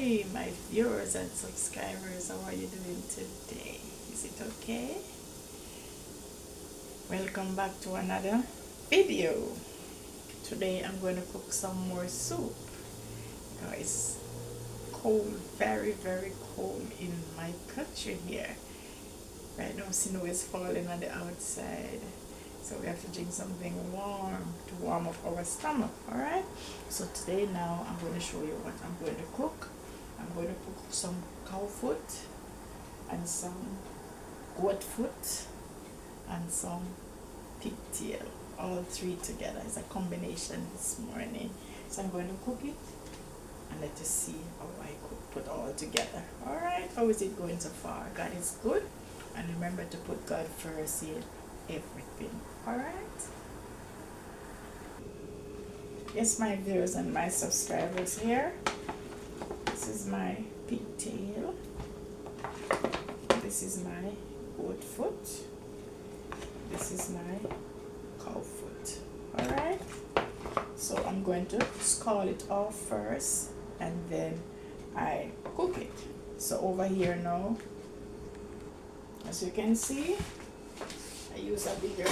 Hi, my viewers and subscribers. How are you doing today? Is it okay? Welcome back to another video. Today I'm going to cook some more soup. It's cold, very, very cold in my country here. Right now, snow is falling on the outside. So we have to drink something warm to warm up our stomach, alright? So today now I'm going to show you what I'm going to cook. I'm going to cook some cow foot and some goat foot and some pigtail. All three together. It's a combination this morning. So I'm going to cook it and let you see how I could put all together. Alright, how is it going so far? God is good. And remember to put God first in everything. Alright? Yes, my viewers and my subscribers here. This is my pigtail. This is my goat foot. This is my cow foot. Alright? So I'm going to scald it off first and then I cook it. So over here now, as you can see, I use a bigger.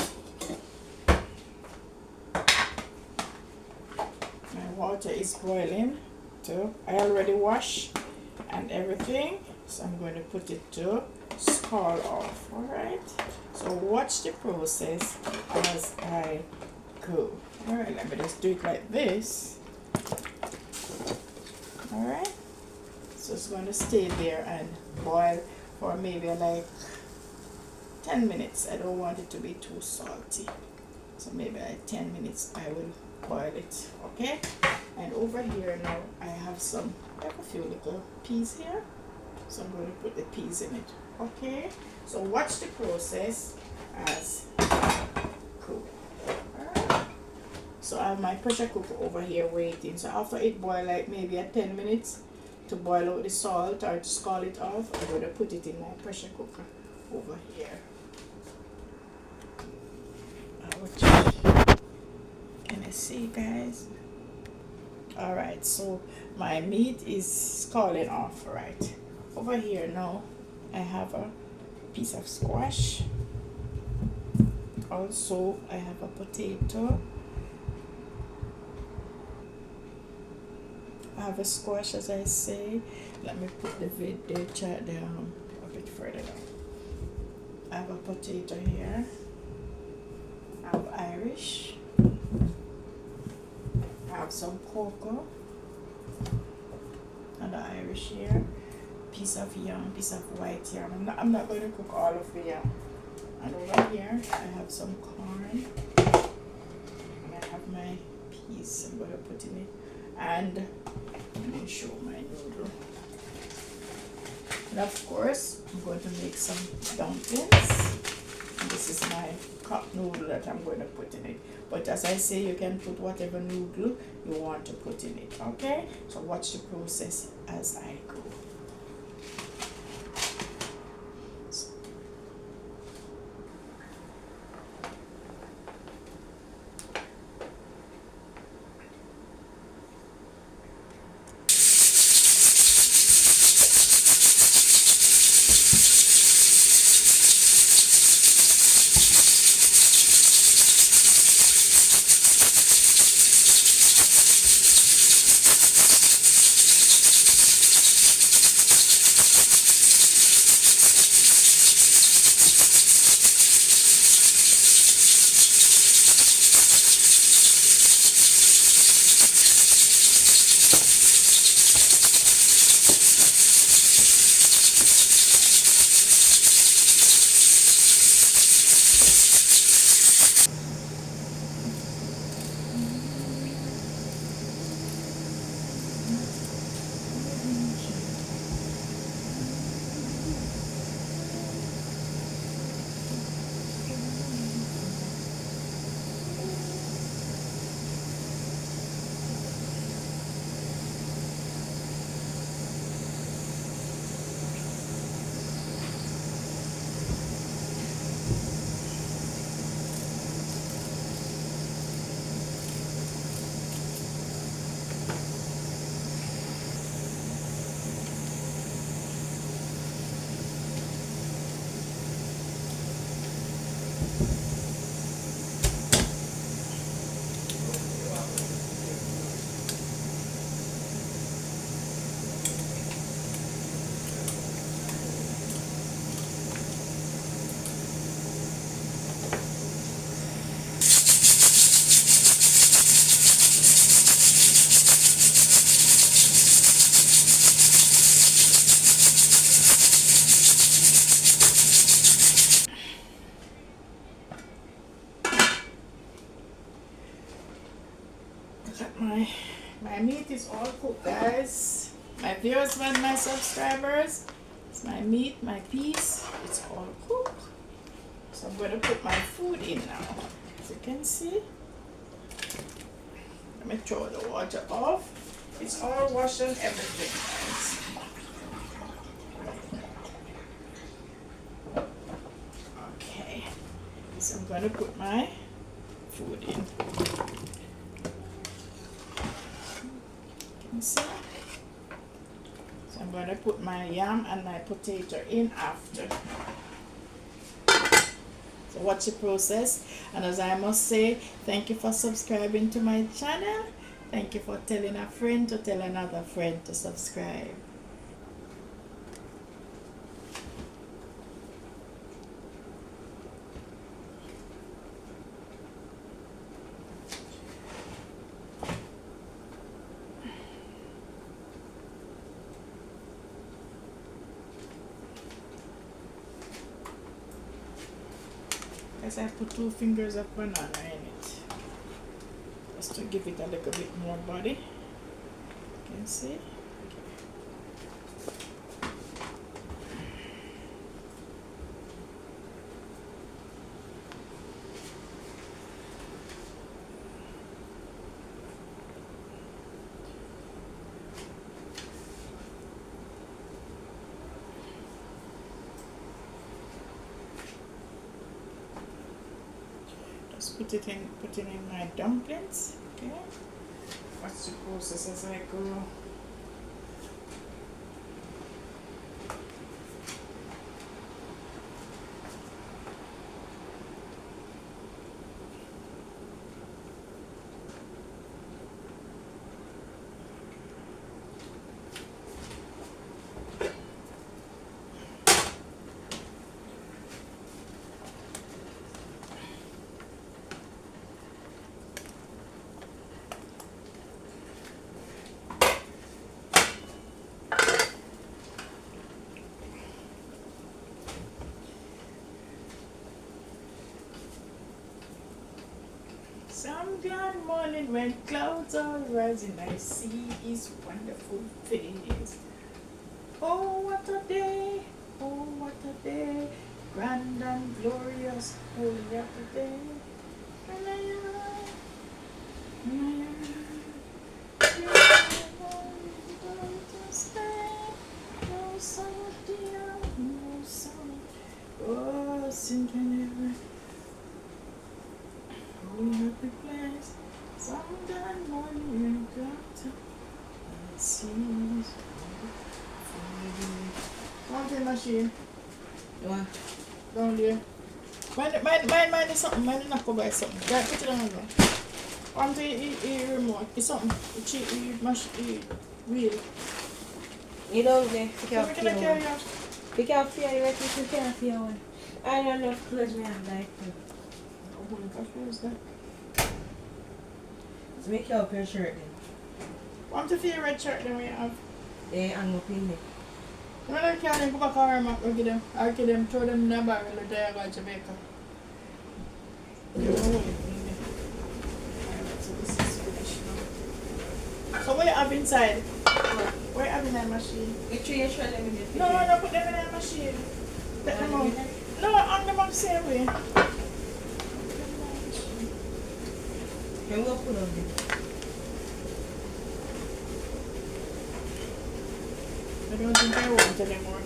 My water is boiling too. I already wash and everything, so I'm going to put it to scald off. Alright, so watch the process as I go. Alright, let me just do it like this. Alright, so it's going to stay there and boil for maybe like 10 minutes. I don't want it to be too salty, so maybe like 10 minutes I will boil it. Okay, and over here now I have a few little peas here, so I'm going to put the peas in it. Okay, so watch the process as I cook. Alright, so I have my pressure cooker over here waiting. So after it boil like maybe at 10 minutes to boil out the salt or to scald it off, I'm going to put it in my pressure cooker over here. Can you see, guys? Alright, so my meat is scalding off. Right over here now I have a piece of squash. Also I have a potato. I have a squash, as I say. Let me put the chart down a bit further down. I have a potato here. I have Irish. I have some cocoa. Another Irish here. Piece of yam, piece of white yam. I'm not going to cook all of the yam. And over here I have some corn. And I have my peas I'm going to put in it. And let me show my noodle. And of course I'm going to make some dumplings. And this is my cup noodle that I'm going to put in it. But as I say, you can put whatever noodle you want to put in it. Okay, so watch the process as I go. My meat is all cooked, guys. My viewers and my subscribers, it's my meat, my piece, it's all cooked. So I'm going to put my food in now. As you can see, let me throw the water off. It's all washed and everything, guys. Okay, so I'm going to put my food in. See? So I'm going to put my yam and my potato in after. So watch the process, and as I must say, thank you for subscribing to my channel. Thank you for telling a friend to tell another friend to subscribe. I put 2 fingers of banana in it just to give it a little bit more body. You can see. Put it in my dumplings. Okay. Watch the process as I go. Some glad morning when clouds are rising, I see his wonderful face. Oh, what a day, oh, what a day, grand and glorious, holy of the day. And I no song, dear, no song. Oh, sing never. Happy place, some glad morning when clouds are rising. Counting machine. What? Down there. Mine is something. Mine is not go buy something. Right, put it on over. On the remote. It's something. Machine. Wheel. You know, they pick So up we can carry out. Pick up fear, you reckon you can fear one. I don't know if clothes me have like to. Oh my gosh, where is that? So make you up your shirt then. Want to feel red shirt then we have. They hang up in there. When I can go back home, I'll get them. I'll get them, throw them in a barrel or they go to Jamaica. So this is finished now. So what you have inside? What you have in that machine? You throw your shirt them in there. No, no, put them in that machine. Take them out. No, hang them up same way. You go put on there. I don't think I want anymore.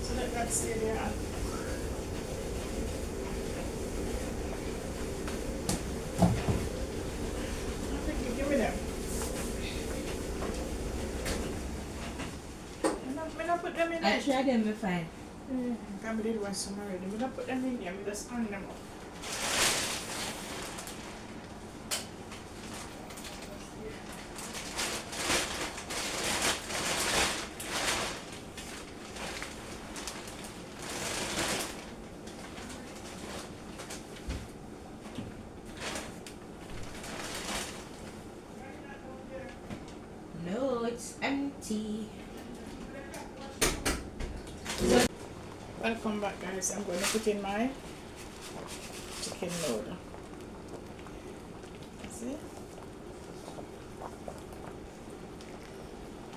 So let that stay there. I think you give me them. I'm not put them in I there. try them, be fine. I did want some already. I'm gonna put them in here. I'm just hang them up. No, it's empty. Welcome back, guys. I'm going to put in my chicken noodle. See?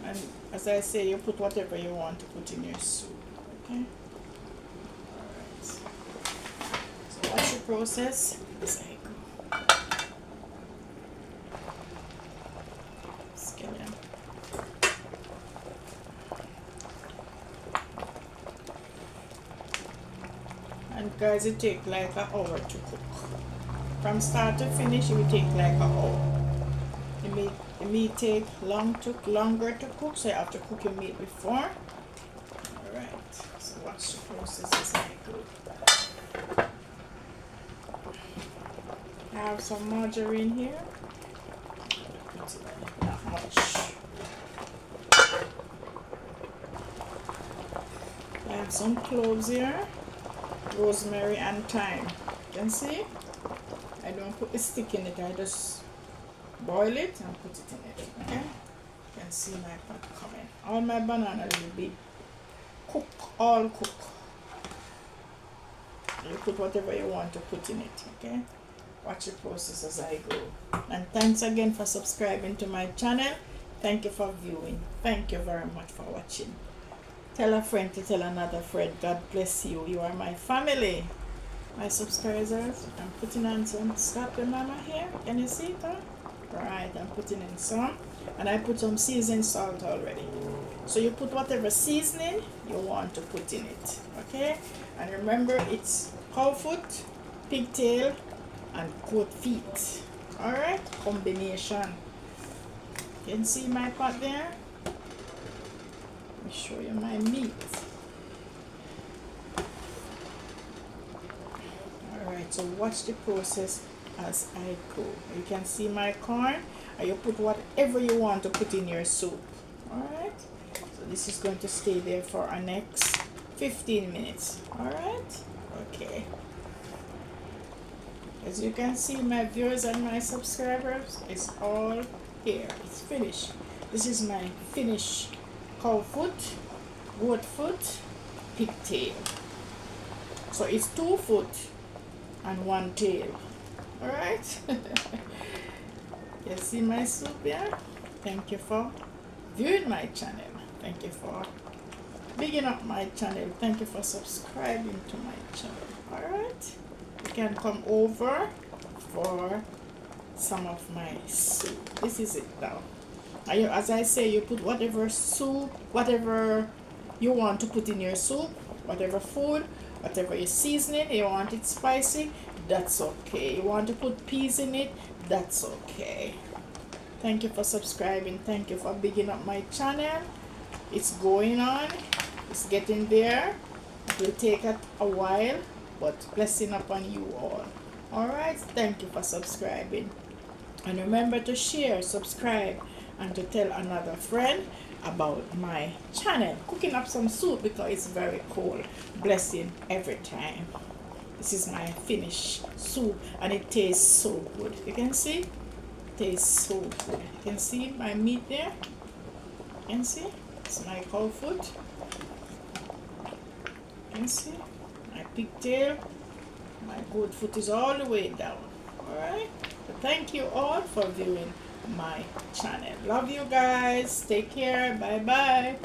And as I say, you put whatever you want to put in your soup. Okay? Alright. So watch the process as I go. Skin them. And guys, it takes like an hour to cook. From start to finish, it will take like an hour. It may take longer to cook, so you have to cook your meat before. Alright, so watch the process as I go. I have some margarine here. Not much. I have some cloves here, rosemary and thyme. You can see? I don't put the stick in it, I just boil it and put it in it. Okay? You can see my pot coming. All my banana will be all cook. You put whatever you want to put in it. Okay? Watch the process as I go. And thanks again for subscribing to my channel. Thank you for viewing. Thank you very much for watching. Tell a friend to tell another friend. God bless you. You are my family. My subscribers, I'm putting on some stop the mama here. Can you see it? Huh? Right, I'm putting in some. And I put some seasoned salt already. So you put whatever seasoning you want to put in it. Okay? And remember, it's cow foot, pigtail, and goat feet. Alright? Combination. You can see my pot there? Let me show you my meat. Alright, so watch the process as I go. You can see my corn, and you put whatever you want to put in your soup. Alright, so this is going to stay there for our next 15 minutes. Alright, okay. As you can see, my viewers and my subscribers, it's all here. It's finished. This is my finished cow foot, goat foot, pigtail. So it's 2 foot and 1 tail. Alright. You see my soup here? Thank you for viewing my channel. Thank you for bigging up my channel. Thank you for subscribing to my channel. Alright. You can come over for some of my soup. This is it now. As I say, you put whatever soup, whatever you want to put in your soup, whatever food, whatever your seasoning, you want it spicy, that's okay. You want to put peas in it, that's okay. Thank you for subscribing. Thank you for bigging up my channel. It's going on. It's getting there. It will take a while, but blessing upon you all. Alright, thank you for subscribing. And remember to share, subscribe, and to tell another friend about my channel. Cooking up some soup because it's very cold. Blessing every time. This is my finished soup and it tastes so good. You can see? It tastes so good. You can see my meat there? You can see? It's my cow foot. You can see? My pigtail. My goat foot is all the way down. Alright? So thank you all for viewing my channel. Love you guys. Take care. Bye bye.